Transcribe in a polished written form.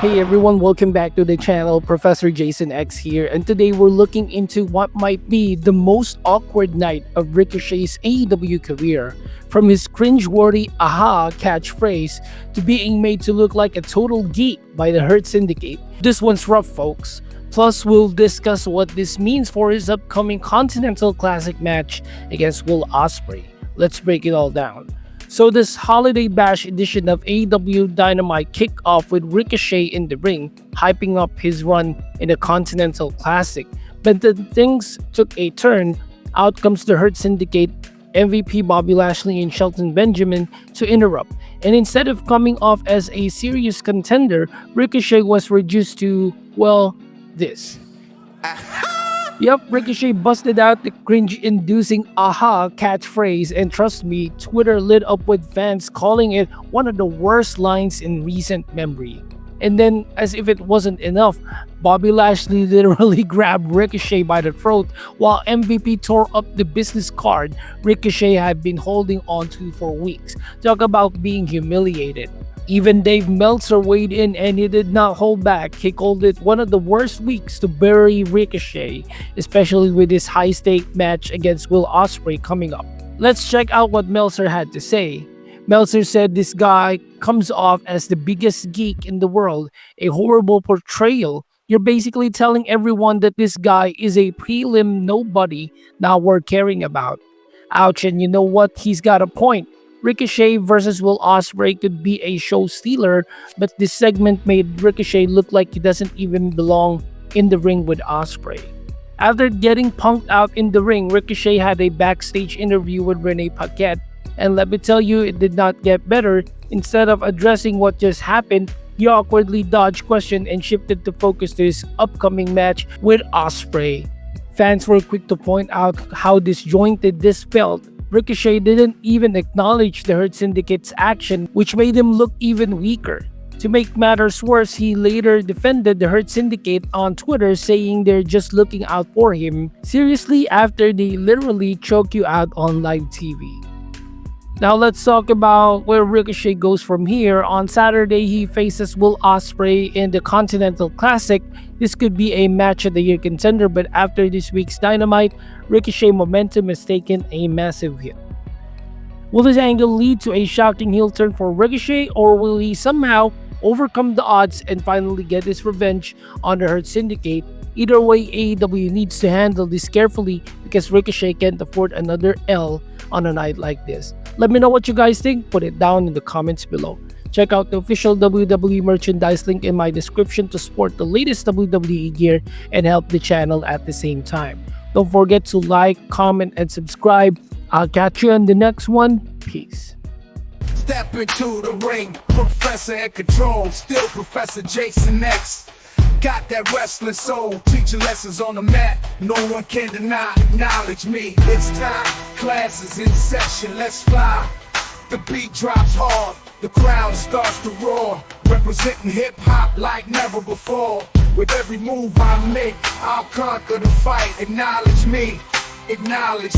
Hey everyone, welcome back to the channel. Professor Jason X here, and today we're looking into what might be the most awkward night of Ricochet's AEW career. From his cringe-worthy aha catchphrase to being made to look like a total geek by the Hurt Syndicate. This one's rough, folks. Plus, we'll discuss what this means for his upcoming Continental Classic match against Will Ospreay. Let's break it all down. So this Holiday Bash edition of AEW Dynamite kicked off with Ricochet in the ring, hyping up his run in the Continental Classic. But then things took a turn. Out comes the Hurt Syndicate, MVP Bobby Lashley and Shelton Benjamin to interrupt. And instead of coming off as a serious contender, Ricochet was reduced to, well, this. Yep, Ricochet busted out the cringe-inducing aha catchphrase, and trust me, Twitter lit up with fans calling it one of the worst lines in recent memory. And then, as if it wasn't enough, Bobby Lashley literally grabbed Ricochet by the throat while MVP tore up the business card Ricochet had been holding onto for weeks. Talk about being humiliated. Even Dave Meltzer weighed in and he did not hold back. He called it one of the worst weeks to bury Ricochet, especially with his high-stake match against Will Ospreay coming up. Let's check out what Meltzer had to say. Meltzer said this guy comes off as the biggest geek in the world, a horrible portrayal. You're basically telling everyone that this guy is a prelim nobody not worth caring about. Ouch, and you know what? He's got a point. Ricochet versus Will Ospreay could be a show stealer, but this segment made Ricochet look like he doesn't even belong in the ring with Ospreay. After getting punked out in the ring, Ricochet had a backstage interview with Renee Paquette, and let me tell you, it did not get better. Instead of addressing what just happened, he awkwardly dodged question and shifted the focus to his upcoming match with Ospreay. Fans were quick to point out how disjointed this felt. Ricochet didn't even acknowledge the Hurt Syndicate's action, which made him look even weaker. To make matters worse, he later defended the Hurt Syndicate on Twitter, saying they're just looking out for him. Seriously, after they literally choke you out on live TV. Now let's talk about where Ricochet goes from here. On Saturday, he faces Will Ospreay in the Continental Classic. This could be a match of the year contender, but after this week's Dynamite, Ricochet momentum has taken a massive hit. Will this angle lead to a shocking heel turn for Ricochet, or will he somehow overcome the odds and finally get his revenge on the Hurt Syndicate? Either way, AEW needs to handle this carefully because Ricochet can't afford another L on a night like this. Let me know what you guys think. Put it down in the comments below. Check out the official WWE merchandise link in my description to support the latest WWE gear and help the channel at the same time. Don't forget to like, comment, and subscribe. I'll catch you on the next one. Peace. Step into the ring, Professor in control, still Professor Jason X. Got that wrestling soul, teaching lessons on the mat. No one can acknowledge me. It's time, classes in session, let's fly. The beat drops hard, the crowd starts to roar. Representing hip-hop like never before. With every move I make, I'll conquer the fight. Acknowledge me, acknowledge